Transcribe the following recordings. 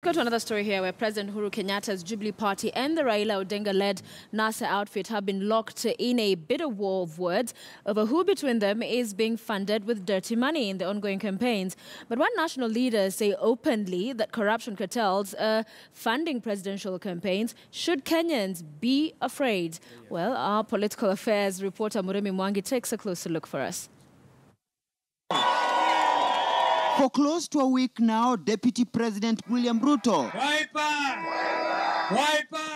Go to another story here where President Uhuru Kenyatta's Jubilee Party and the Raila Odinga-led NASA outfit have been locked in a bitter war of words over who between them is being funded with dirty money in the ongoing campaigns. But one national leaders say openly that corruption curtails funding presidential campaigns. Should Kenyans be afraid? Well, our political affairs reporter Muremi Mwangi takes a closer look for us. For close to a week now, Deputy President William Ruto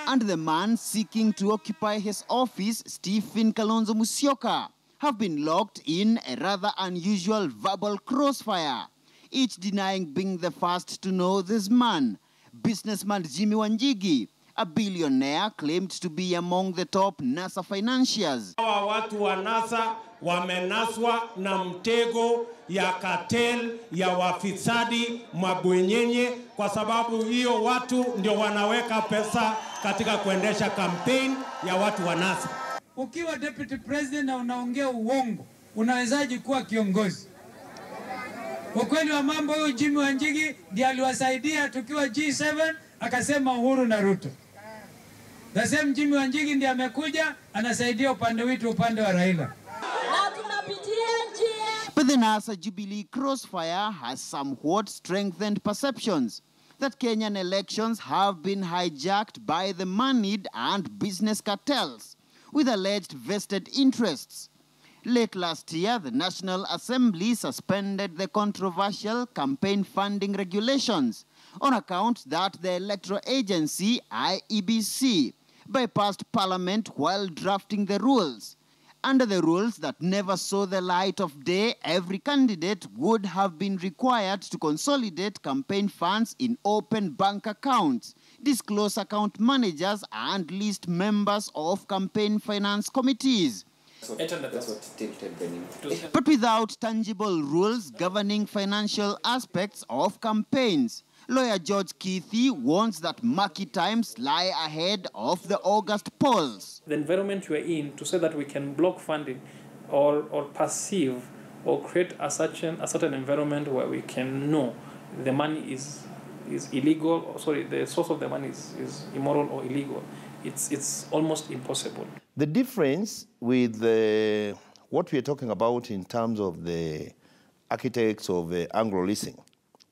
and the man seeking to occupy his office, Stephen Kalonzo Musyoka, have been locked in a rather unusual verbal crossfire, each denying being the first to know this man. Businessman Jimmy Wanjigi, a billionaire, claimed to be among the top NASA financiers. Hawa watu wa NASA wamenaswa na mtego ya cartel ya wafisadi mabwenyenye, kwa sababu hiyo watu ndio wanaweka pesa katika kuendesha campaign ya watu wa NASA. Ukiwa deputy president na unaongea uongo, unawezaje kuwa kiongozi? Kwa kweli wa mambo, huyo Jimmy Wanjigi ndiye aliwasaidia tukiwa G7, akasema Uhuru na Ruto. The same Jimmy Wanjigi ndiye amekuja anasaidia upande wetu, upande wa Raila. But the NASA Jubilee crossfire has somewhat strengthened perceptions that Kenyan elections have been hijacked by the moneyed and business cartels with alleged vested interests. Late last year, the National Assembly suspended the controversial campaign funding regulations on account that the electoral agency, IEBC, bypassed Parliament while drafting the rules. Under the rules that never saw the light of day, every candidate would have been required to consolidate campaign funds in open bank accounts, disclose account managers, and list members of campaign finance committees. But without tangible rules governing financial aspects of campaigns, lawyer George Keithy warns that murky times lie ahead of the August polls. The environment we're in, to say that we can block funding or perceive or create a certain environment where we can know the money is illegal, or sorry, the source of the money is immoral or illegal, it's almost impossible. The difference with what we're talking about in terms of the architects of Anglo leasing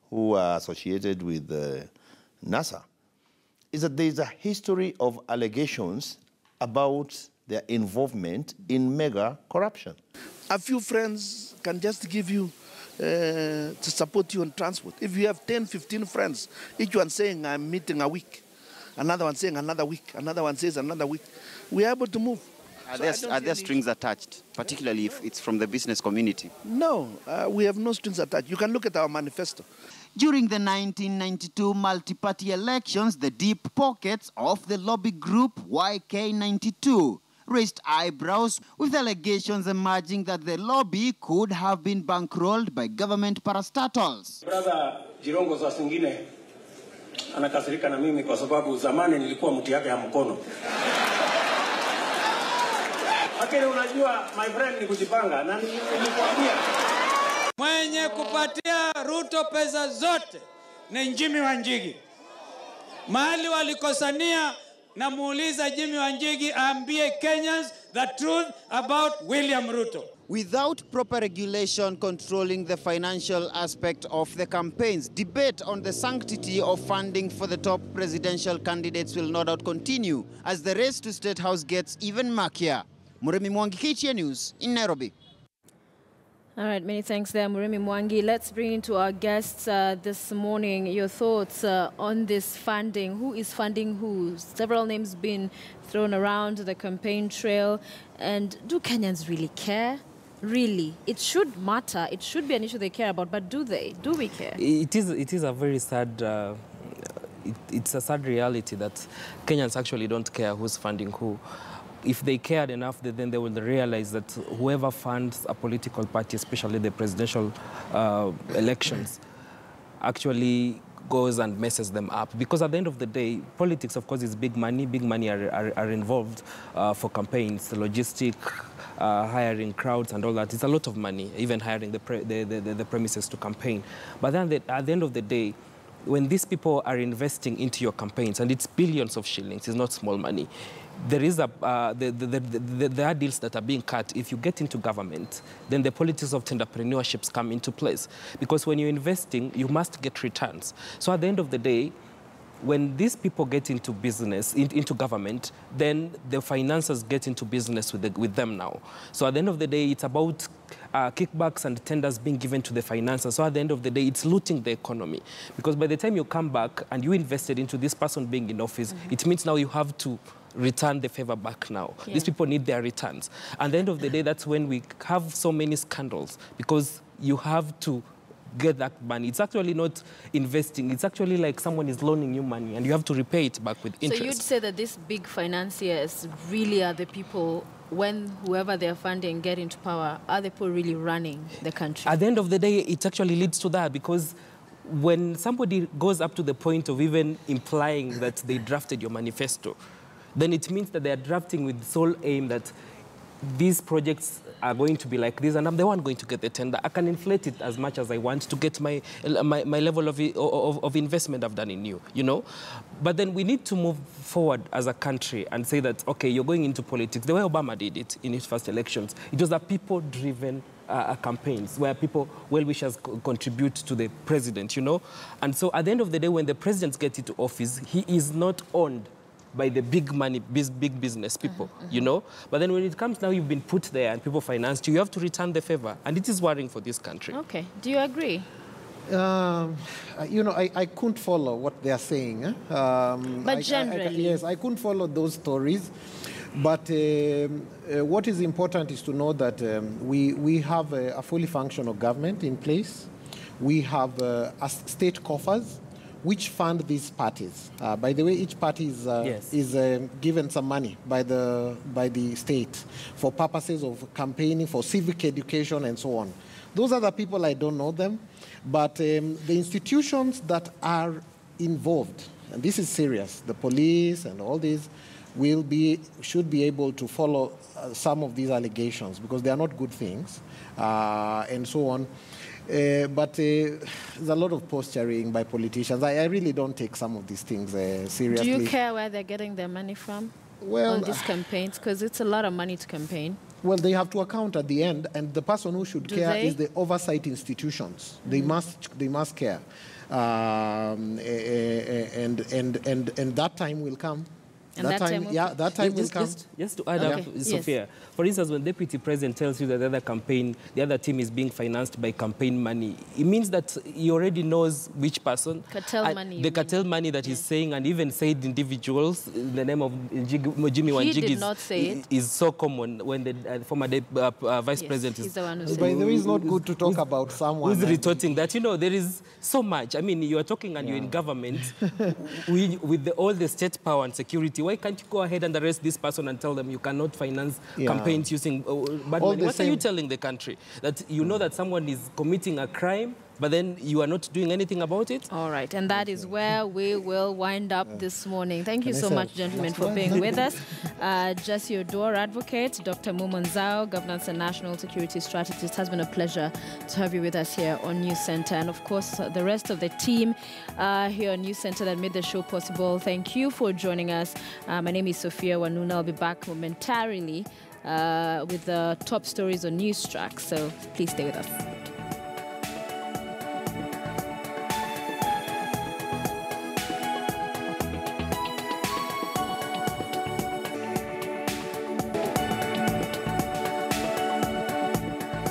who are associated with NASA is that there is a history of allegations about their involvement in mega corruption. A few friends can just give you to support you on transport. If you have 10, 15 friends, each one saying I'm meeting a week, another one saying another week, another one says another week, we are able to move. Are there strings attached, particularly if it's from the business community? No, we have no strings attached. You can look at our manifesto. During the 1992 multi-party elections, the deep pockets of the lobby group YK92 raised eyebrows, with allegations emerging that the lobby could have been bankrolled by government parastatals. Brother Jirongo za singine anakasirika na mimi kwa sababu zamani nilikuwa mtu yake ya mkono. Lakini unajua my friend ni kujipanga, na nilikwambia Mwenye kupatia Ruto pesa zote ni Jimmy Wanjigi. Mahali walikosania, na muuliza Jimmy Wanjigi aambie Kenyans the truth about William Ruto. Without proper regulation controlling the financial aspect of the campaigns, debate on the sanctity of funding for the top presidential candidates will no doubt continue as the race to State House gets even murkier. Muremi Mwangi, KTN News in Nairobi. All right, many thanks there, Muremi Mwangi. Let's bring in to our guests this morning your thoughts on this funding. Who is funding who? Several names been thrown around the campaign trail. And do Kenyans really care? Really? It should matter. It should be an issue they care about, but do they? Do we care? It is a very sad... it's a sad reality that Kenyans actually don't care who's funding who. If they cared enough, then they will realize that whoever funds a political party, especially the presidential elections, actually goes and messes them up. Because at the end of the day, politics, of course, is big money. Big money are involved for campaigns, the logistic, hiring crowds and all that. It's a lot of money, even hiring the premises to campaign. But then at the end of the day, when these people are investing into your campaigns, and it's billions of shillings, it's not small money, there is there are deals that are being cut. If you get into government, then the politics of entrepreneurships come into place. Because when you're investing, you must get returns. So at the end of the day, when these people get into business, into government, then the financiers get into business with them now. So at the end of the day, it's about kickbacks and tenders being given to the financiers. So at the end of the day, it's looting the economy. Because by the time you come back and you invested into this person being in office, it means now you have to return the favor back now. Yeah. These people need their returns. At the end of the day, that's when we have so many scandals, because you have to get that money. It's actually not investing. It's actually like someone is loaning you money and you have to repay it back with interest. So you'd say that these big financiers really are the people, when whoever they're funding get into power, are the people really running the country? At the end of the day, it actually leads to that, because when somebody goes up to the point of even implying that they drafted your manifesto, then it means that they are drafting with the sole aim that these projects are going to be like this, and I'm the one going to get the tender. I can inflate it as much as I want to get my level of investment I've done in you, you know? But then we need to move forward as a country and say that, okay, you're going into politics. The way Obama did it in his first elections, it was a people-driven campaigns where people, well-wishers contribute to the president, you know? And so at the end of the day, when the president gets into office, he is not owned by the big money, big business people, you know? But then when it comes now, you've been put there and people financed you, you have to return the favor. And it is worrying for this country. Okay. Do you agree? You know, I couldn't follow what they're saying. But generally. Yes, I couldn't follow those stories. But what is important is to know that we have a fully functional government in place. We have state coffers which fund these parties. By the way, each party is given some money by the state for purposes of campaigning, for civic education, and so on. Those are the people, I don't know them, but the institutions that are involved, and this is serious, the police and all these, should be able to follow some of these allegations, because they are not good things, and so on. But there's a lot of posturing by politicians. I really don't take some of these things seriously. Do you care where they're getting their money from on these campaigns? Because it's a lot of money to campaign. Well, they have to account at the end, and the person who should care is the oversight institutions. They must care, and that time will come. And that time will come. Just to add up, Sophia, for instance, when Deputy President tells you that the other team is being financed by campaign money, it means that he already knows which person. Cartel money. The cartel money that he's saying, and even said individuals, in the name of Jimmy Wanjigi is so common when the former Vice President is... By the way, it's not good to talk about someone. Who's retorting that, you know, there is so much. I mean, you are talking and you're in government with all the state power and security. Why can't you go ahead and arrest this person and tell them you cannot finance campaigns using bad money? What are you telling the country? That you know that someone is committing a crime, but then you are not doing anything about it? All right, and that is where we will wind up this morning. Thank you so much, gentlemen, for being with us. Jesse Odor, advocate, Dr. Mumonzao, governance and national security strategist. It has been a pleasure to have you with us here on News Center. And of course, the rest of the team here on News Center that made the show possible. Thank you for joining us. My name is Sophia Wanuna. I'll be back momentarily with the top stories on News Track. So please stay with us.